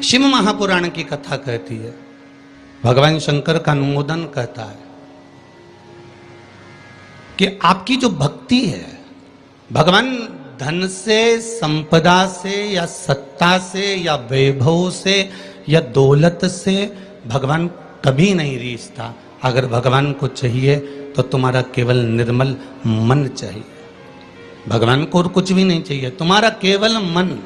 शिव महापुराण की कथा कहती है, भगवान शंकर का अनुमोदन कहता है कि आपकी जो भक्ति है, भगवान धन से, संपदा से या सत्ता से या वैभव से या दौलत से भगवान कभी नहीं रीझता। अगर भगवान को चाहिए तो तुम्हारा केवल निर्मल मन चाहिए। भगवान को और कुछ भी नहीं चाहिए, तुम्हारा केवल मन।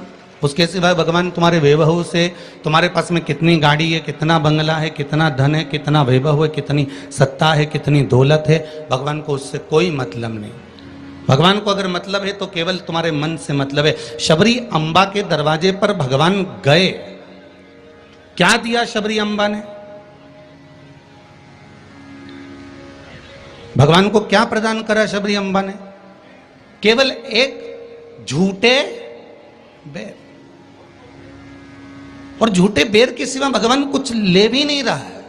उसके सिवाय भगवान तुम्हारे वैभव से, तुम्हारे पास में कितनी गाड़ी है, कितना बंगला है, कितना धन है, कितना वैभव है, कितनी सत्ता है, कितनी दौलत है, भगवान को उससे कोई मतलब नहीं। भगवान को अगर मतलब है तो केवल तुम्हारे मन से मतलब है। शबरी अम्बा के दरवाजे पर भगवान गए, क्या दिया शबरी अम्बा ने? भगवान को क्या प्रदान करा शबरी अम्बा ने? केवल एक झूठे बेर। और झूठे बेर के सिवा भगवान कुछ ले भी नहीं रहा है।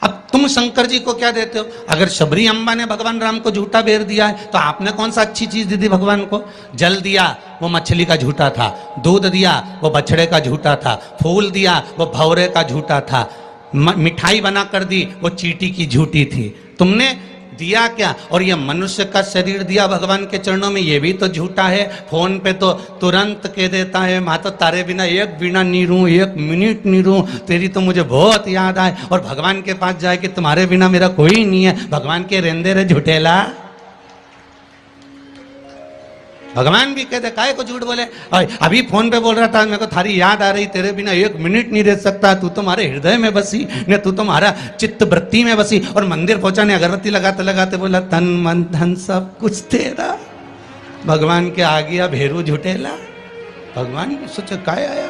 अब तुम शंकर जी को क्या देते हो? अगर शबरी अम्बा ने भगवान राम को झूठा बेर दिया है तो आपने कौन सा अच्छी चीज दी थी भगवान को? जल दिया, वो मछली का झूठा था। दूध दिया, वो बछड़े का झूठा था। फूल दिया, वो भौरे का झूठा था। मिठाई बना कर दी, वो चींटी की झूठी थी। तुमने दिया क्या? और ये मनुष्य का शरीर दिया भगवान के चरणों में, ये भी तो झूठा है। फोन पे तो तुरंत कह देता है, माँ तो तारे बिना एक बिना नहीं रहूं, एक मिनट नहीं रहूं, तेरी तो मुझे बहुत याद आए। और भगवान के पास जाए कि तुम्हारे बिना मेरा कोई नहीं है। भगवान के रेंदे रे झूठेला। भगवान भी कहते काहे को झूठ बोले? अभी फोन पे बोल रहा था, मेरे को थारी याद आ रही, तेरे बिना एक मिनट नहीं रह सकता, तू तुम्हारे हृदय में बसी ने, तू तुम्हारा चित्त वृत्ति में बसी। और मंदिर पहुंचा ने अगरबत्ती लगाते लगाते बोला, तन मन धन सब कुछ तेरा। भगवान के आ गया भेरू झूठेला। भगवान भी सोचे काय आया।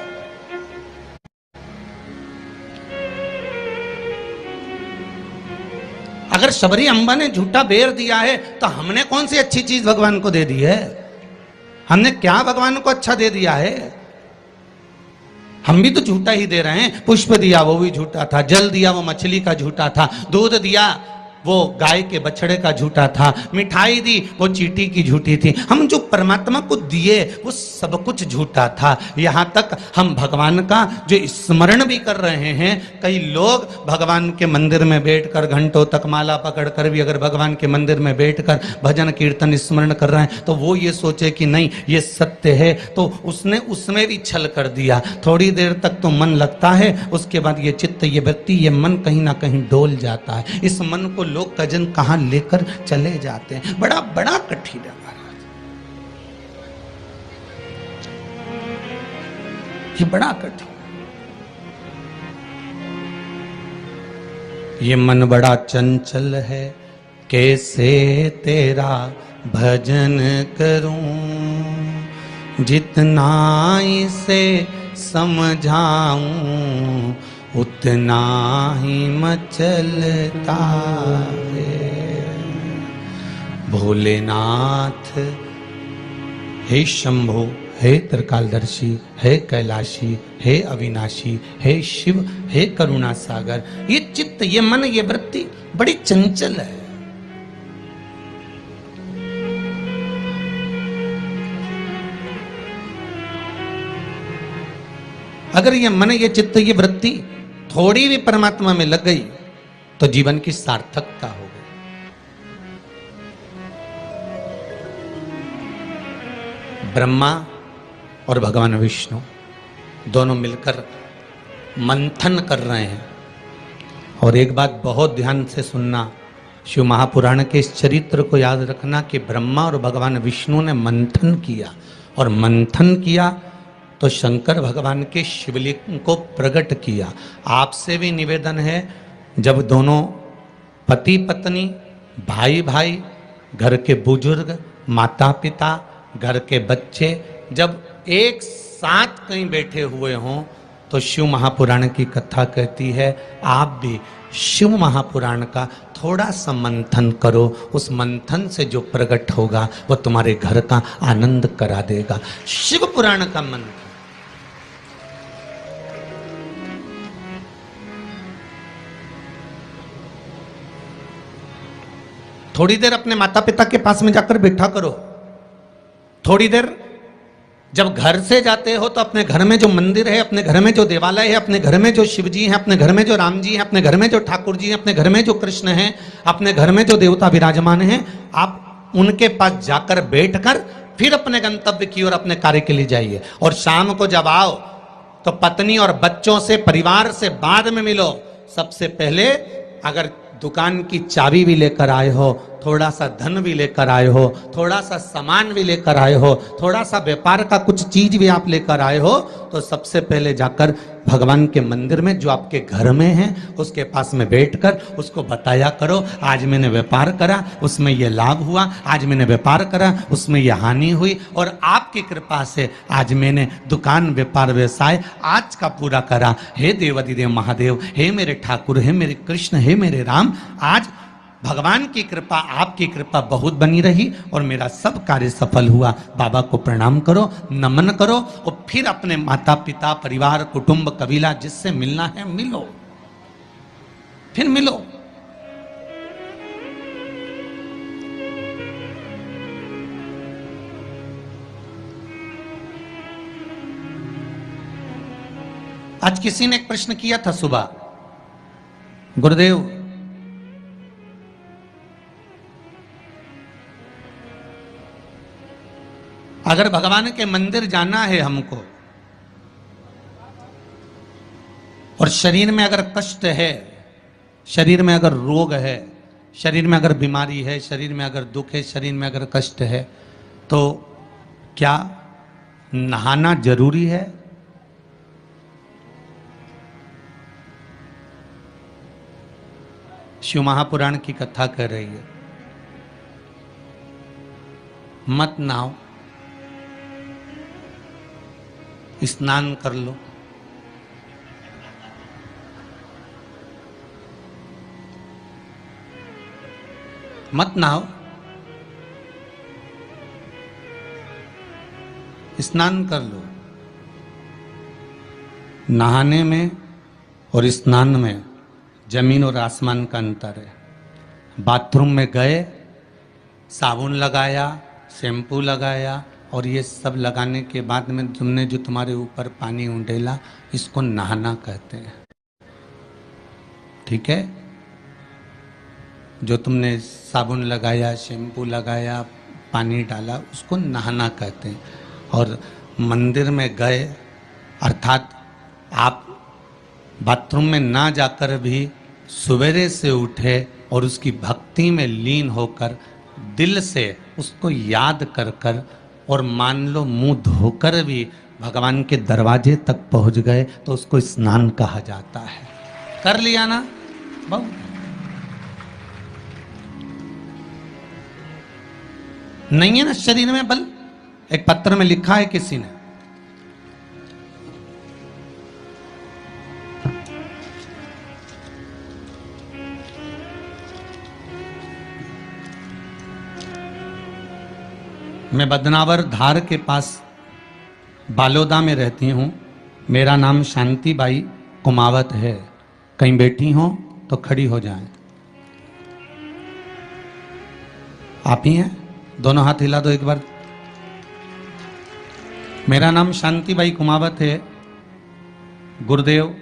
अगर शबरी अम्बा ने झूठा बेर दिया है तो हमने कौन सी अच्छी चीज भगवान को दे दी है? हमने क्या भगवान को अच्छा दे दिया है? हम भी तो झूठा ही दे रहे हैं। पुष्प दिया, वो भी झूठा था। जल दिया, वो मछली का झूठा था। दूध दिया, वो गाय के बछड़े का झूठा था। मिठाई दी, वो चींटी की झूठी थी। हम जो परमात्मा को दिए वो सब कुछ झूठा था। यहां तक हम भगवान का जो स्मरण भी कर रहे हैं, कई लोग भगवान के मंदिर में बैठकर घंटों तक माला पकड़कर भी अगर भगवान के मंदिर में बैठकर भजन कीर्तन स्मरण कर रहे हैं तो वो ये सोचे कि नहीं ये सत्य है, तो उसने उसमें भी छल कर दिया। थोड़ी देर तक तो मन लगता है, उसके बाद ये चित्त, ये वृत्ति, ये मन कहीं ना कहीं डोल जाता है। इस मन को लोग कजन कहां लेकर चले जाते हैं। बड़ा बड़ा कठिन है महाराज, ये बड़ा कठिन। ये मन बड़ा चंचल है, कैसे तेरा भजन करूं, जितना इसे समझाऊं उतना ही मचलता है। भोलेनाथ हे शंभो, हे त्रिकालदर्शी, हे कैलाशी, हे अविनाशी, हे शिव, हे करुणा सागर। ये चित्त, ये मन, ये वृत्ति बड़ी चंचल है। अगर ये मन, ये चित्त, ये वृत्ति थोड़ी भी परमात्मा में लग गई तो जीवन की सार्थकता हो गई। ब्रह्मा और भगवान विष्णु दोनों मिलकर मंथन कर रहे हैं। और एक बात बहुत ध्यान से सुनना, शिव महापुराण के इस चरित्र को याद रखना कि ब्रह्मा और भगवान विष्णु ने मंथन किया, और मंथन किया तो शंकर भगवान के शिवलिंग को प्रकट किया। आपसे भी निवेदन है, जब दोनों पति पत्नी, भाई भाई, घर के बुजुर्ग, माता पिता, घर के बच्चे जब एक साथ कहीं बैठे हुए हों तो शिव महापुराण की कथा कहती है आप भी शिव महापुराण का थोड़ा सा मंथन करो। उस मंथन से जो प्रकट होगा वो तुम्हारे घर का आनंद करा देगा। शिव पुराण का मंथन। थोड़ी देर अपने माता पिता के पास में जाकर बैठा करो, थोड़ी देर जब घर से जाते हो तो अपने घर में जो मंदिर है, अपने घर में जो देवालय है, अपने घर में जो शिव जी हैं, अपने घर में जो राम जी हैं, अपने घर में जो ठाकुर जी हैं, अपने घर में जो कृष्ण हैं, अपने घर में जो देवता विराजमान हैं, आप उनके पास जाकर बैठकर फिर अपने गंतव्य की ओर अपने कार्य के लिए जाइए। और शाम को जब आओ तो पत्नी और बच्चों से, परिवार से बाद में मिलो। सबसे पहले अगर दुकान की चाबी भी लेकर आए हो, थोड़ा सा धन भी लेकर आए हो, थोड़ा सा सामान भी लेकर आए हो, थोड़ा सा व्यापार का कुछ चीज भी आप लेकर आए हो, तो सबसे पहले जाकर भगवान के मंदिर में जो आपके घर में है उसके पास में बैठकर उसको बताया करो, आज मैंने व्यापार करा उसमें यह लाभ हुआ, आज मैंने व्यापार करा उसमें यह हानि हुई, और आपकी कृपा से आज मैंने दुकान, व्यापार, व्यवसाय आज का पूरा करा। हे देवाधिदेव महादेव, हे मेरे ठाकुर, हे मेरे कृष्ण, हे मेरे राम, आज भगवान की कृपा, आपकी कृपा बहुत बनी रही और मेरा सब कार्य सफल हुआ। बाबा को प्रणाम करो, नमन करो और फिर अपने माता पिता, परिवार, कुटुंब, कबीला जिससे मिलना है मिलो, फिर मिलो। आज किसी ने एक प्रश्न किया था सुबह, गुरुदेव अगर भगवान के मंदिर जाना है हमको और शरीर में अगर कष्ट है, शरीर में अगर रोग है, शरीर में अगर बीमारी है, शरीर में अगर दुख है, शरीर में अगर कष्ट है, तो क्या नहाना जरूरी है? शिव महापुराण की कथा कह रही है, मत नहाओ, स्नान कर लो। मत नहाओ, स्नान कर लो। नहाने में और स्नान में जमीन और आसमान का अंतर है। बाथरूम में गए, साबुन लगाया, शैम्पू लगाया और ये सब लगाने के बाद में तुमने जो तुम्हारे ऊपर पानी उंडेला, इसको नहाना कहते हैं। ठीक है? जो तुमने साबुन लगाया, शैम्पू लगाया, पानी डाला, उसको नहाना कहते हैं। और मंदिर में गए अर्थात आप बाथरूम में ना जाकर भी सवेरे से उठे और उसकी भक्ति में लीन होकर दिल से उसको याद कर कर और मान लो मुंह धोकर भी भगवान के दरवाजे तक पहुंच गए तो उसको स्नान कहा जाता है। कर लिया ना बहुत। नहीं है ना शरीर में बल? एक पत्र में लिखा है किसी ने, मैं बदनावर धार के पास बालोदा में रहती हूँ। मेरा नाम शांतिबाई कुमावत है। कहीं बैठी हो तो खड़ी हो जाएं। आप ही हैं? दोनों हाथ हिला दो एक बार। मेरा नाम शांतिबाई कुमावत है। गुरुदेव,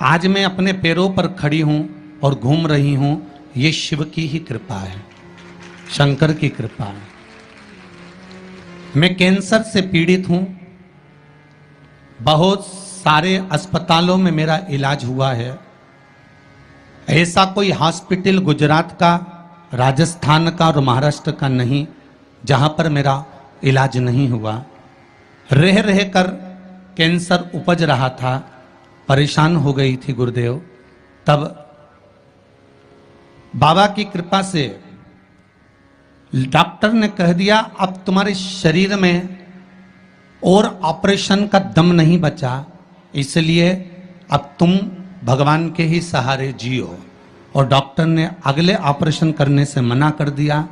आज मैं अपने पैरों पर खड़ी हूं और घूम रही हूं, ये शिव की ही कृपा है, शंकर की कृपा है। मैं कैंसर से पीड़ित हूं, बहुत सारे अस्पतालों में मेरा इलाज हुआ है। ऐसा कोई हॉस्पिटल गुजरात का, राजस्थान का और महाराष्ट्र का नहीं जहां पर मेरा इलाज नहीं हुआ। रह रह कर कैंसर उपज रहा था, परेशान हो गई थी गुरुदेव। तब बाबा की कृपा से डॉक्टर ने कह दिया अब तुम्हारे शरीर में और ऑपरेशन का दम नहीं बचा, इसलिए अब तुम भगवान के ही सहारे जियो। और डॉक्टर ने अगले ऑपरेशन करने से मना कर दिया।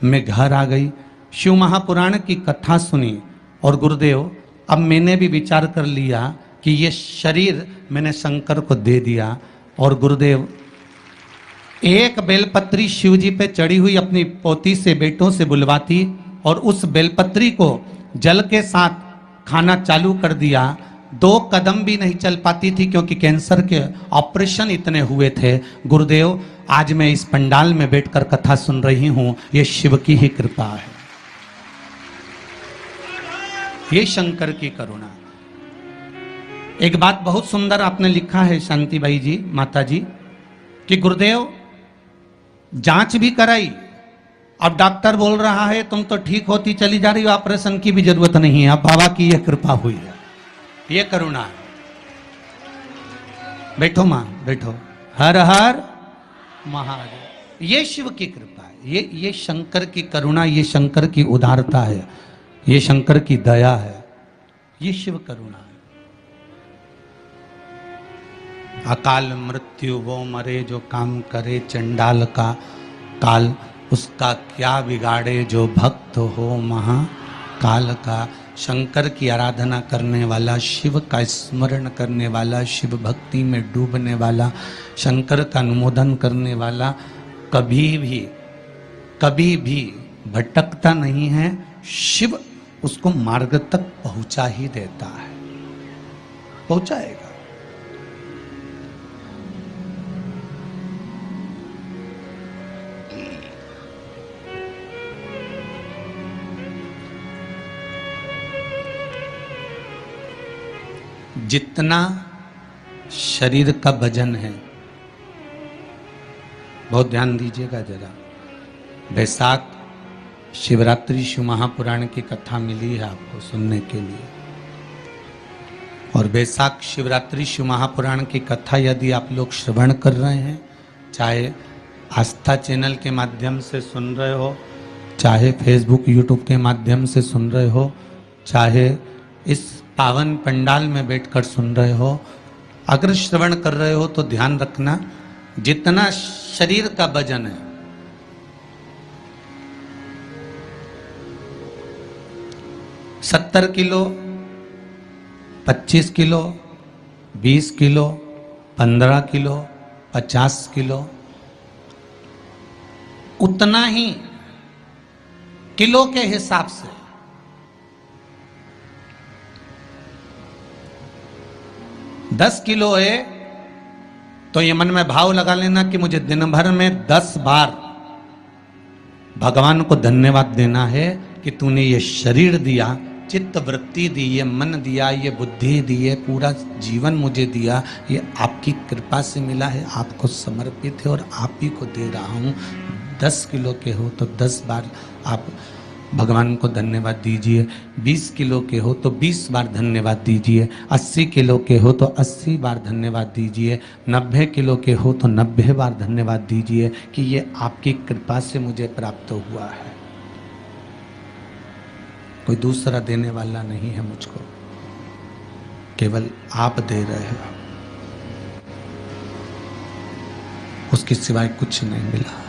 मैं घर आ गई, शिव महापुराण की कथा सुनी और गुरुदेव अब मैंने भी विचार कर लिया कि ये शरीर मैंने शंकर को दे दिया। और गुरुदेव एक बेलपत्री शिव जी पे चढ़ी हुई अपनी पोती से, बेटों से बुलवाती और उस बेलपत्री को जल के साथ खाना चालू कर दिया, 2 कदम भी नहीं चल पाती थी क्योंकि कैंसर के ऑपरेशन इतने हुए थे। गुरुदेव, आज मैं इस पंडाल में बैठकर कथा सुन रही हूं, ये शिव की ही कृपा है, ये शंकर की करुणा। एक बात बहुत सुंदर आपने लिखा है शांतिबाई जी, माता जी, कि गुरुदेव जांच भी कराई, अब डॉक्टर बोल रहा है तुम तो ठीक होती चली जा रही हो, ऑपरेशन की भी जरूरत नहीं है। अब बाबा की यह कृपा हुई है, ये करुणा है। बैठो मां, बैठो। हर हर महादेव। ये शिव की कृपा है, ये शंकर की करुणा, ये शंकर की उदारता है, ये शंकर की दया है, ये शिव करुणा है। अकाल मृत्यु वो मरे जो काम करे, चंडाल का काल उसका क्या बिगाड़े, जो भक्त हो महाकाल का। शंकर की आराधना करने वाला, शिव का स्मरण करने वाला, शिव भक्ति में डूबने वाला, शंकर का अनुमोदन करने वाला कभी भी भटकता नहीं है। शिव उसको मार्ग तक पहुंचा ही देता है, पहुंचाएगा। जितना शरीर का वजन है, बहुत ध्यान दीजिएगा जरा। बैसाख शिवरात्रि शिव महापुराण की कथा मिली है आपको सुनने के लिए, और बैसाख शिवरात्रि शिव महापुराण की कथा यदि आप लोग श्रवण कर रहे हैं, चाहे आस्था चैनल के माध्यम से सुन रहे हो, चाहे फेसबुक यूट्यूब के माध्यम से सुन रहे हो, चाहे इस पावन पंडाल में बैठकर सुन रहे हो, अगर श्रवण कर रहे हो तो ध्यान रखना, जितना शरीर का वजन है, 70 kilo, 25 kilo, 20 kilo, 15 kilo, 50 kilo, उतना ही किलो के हिसाब से 10 किलो है तो ये मन में भाव लगा लेना कि मुझे दिन भर में 10 बार भगवान को धन्यवाद देना है कि तूने ये शरीर दिया, चित्त वृत्ति दी, ये मन दिया, ये बुद्धि दी, ये पूरा जीवन मुझे दिया, ये आपकी कृपा से मिला है, आपको समर्पित है और आप ही को दे रहा हूँ। 10 किलो के हो तो 10 बार आप भगवान को धन्यवाद दीजिए, 20 किलो के हो तो 20 बार धन्यवाद दीजिए, 80 किलो के हो तो 80 बार धन्यवाद दीजिए, 90 किलो के हो तो 90 बार धन्यवाद दीजिए कि ये आपकी कृपा से मुझे प्राप्त हुआ है, कोई दूसरा देने वाला नहीं है मुझको, केवल आप दे रहे हो, उसके सिवाय कुछ नहीं मिला।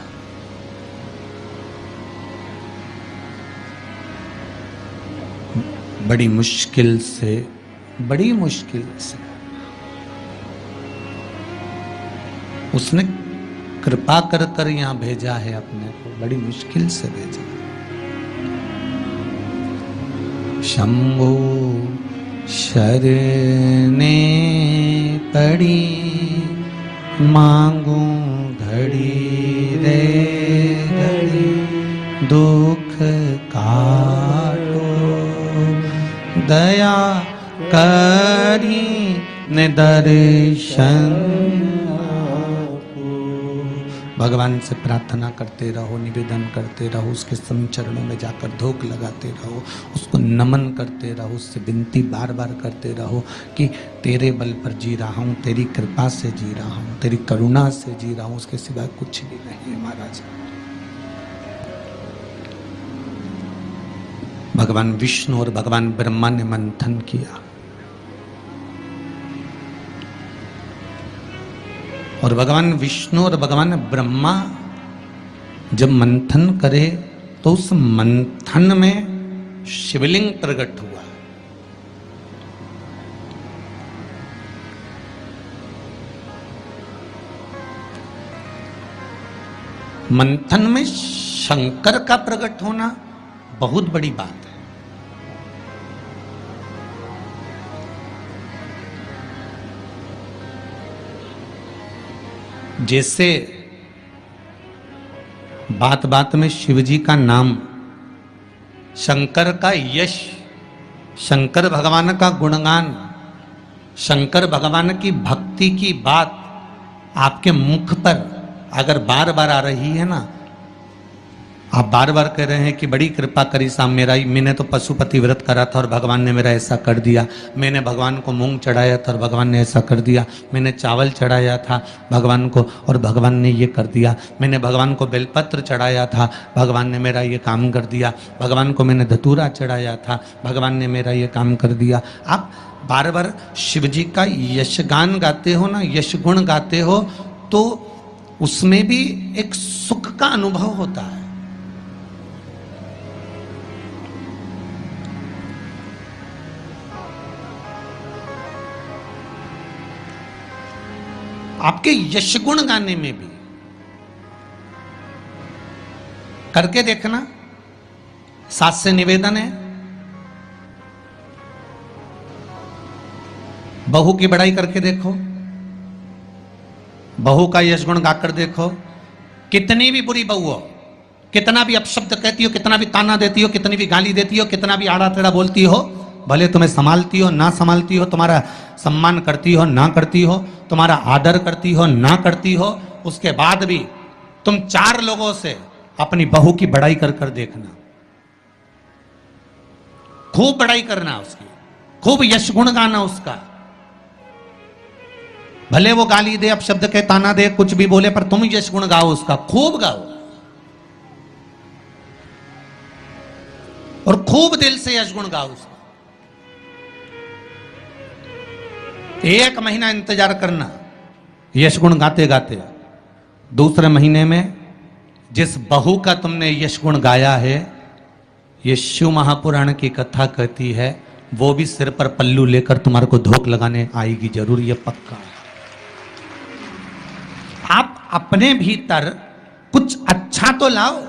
बड़ी मुश्किल से उसने कृपा कर कर यहां भेजा है अपने को, बड़ी मुश्किल से भेजा। शंभो शरणे पड़ी, मांगू घड़ी रे घड़ी, दुख काटो दया करी ने दर्शन। भगवान से प्रार्थना करते रहो, निवेदन करते रहो, उसके सम चरणों में जाकर धूप लगाते रहो, उसको नमन करते रहो, उससे विनती बार बार करते रहो कि तेरे बल पर जी रहा हूँ, तेरी कृपा से जी रहा हूँ, तेरी करुणा से जी रहा हूँ, उसके सिवाय कुछ भी नहीं है महाराज। भगवान विष्णु और भगवान ब्रह्मा ने मंथन किया और भगवान विष्णु और भगवान ब्रह्मा जब मंथन करे तो उस मंथन में शिवलिंग प्रकट हुआ। मंथन में शंकर का प्रकट होना बहुत बड़ी बात है। जैसे बात बात में शिवजी का नाम, शंकर का यश, शंकर भगवान का गुणगान, शंकर भगवान की भक्ति की बात आपके मुख पर अगर बार बार आ रही है ना, आप बार बार कह रहे हैं कि बड़ी कृपा करी साहब, मैंने तो पशुपति व्रत करा था और भगवान ने मेरा ऐसा कर दिया, मैंने भगवान को मूंग चढ़ाया था और भगवान ने ऐसा कर दिया, मैंने चावल चढ़ाया था भगवान को और भगवान ने ये कर दिया, मैंने भगवान को बेलपत्र चढ़ाया था, भगवान ने मेरा ये काम कर दिया, भगवान को मैंने धतूरा चढ़ाया था, भगवान ने मेरा ये काम कर दिया। आप बार बार शिव जी का यशगान गाते हो ना, यश गुण गाते हो, तो उसमें भी एक सुख का अनुभव होता है। आपके यश गुण गाने में भी करके देखना। सास से निवेदन है, बहू की बड़ाई करके देखो, बहू का यश गुण गाकर देखो। कितनी भी बुरी बहू हो, कितना भी अपशब्द कहती हो, कितना भी ताना देती हो, कितनी भी गाली देती हो, कितना भी आड़ा टेढ़ा बोलती हो, भले तुम्हें संभालती हो ना संभालती हो, तुम्हारा सम्मान करती हो ना करती हो, तुम्हारा आदर करती हो ना करती हो, उसके बाद भी तुम 4 लोगों से अपनी बहू की बड़ाई कर कर देखना, खूब बड़ाई करना उसकी, खूब यश गुण गाना उसका। भले वो गाली दे, अपशब्द के ताना दे, कुछ भी बोले, पर तुम यश गुण गाओ उसका, खूब गाओ और खूब दिल से यश गुण गाओ उसका। 1 महीना इंतजार करना यश गुण गाते गाते। दूसरे महीने में जिस बहू का तुमने यश गुण गाया है, ये शिव महापुराण की कथा कहती है, वो भी सिर पर पल्लू लेकर तुम्हारे को धोख लगाने आएगी जरूर, ये पक्का है। आप अपने भीतर कुछ अच्छा तो लाओ,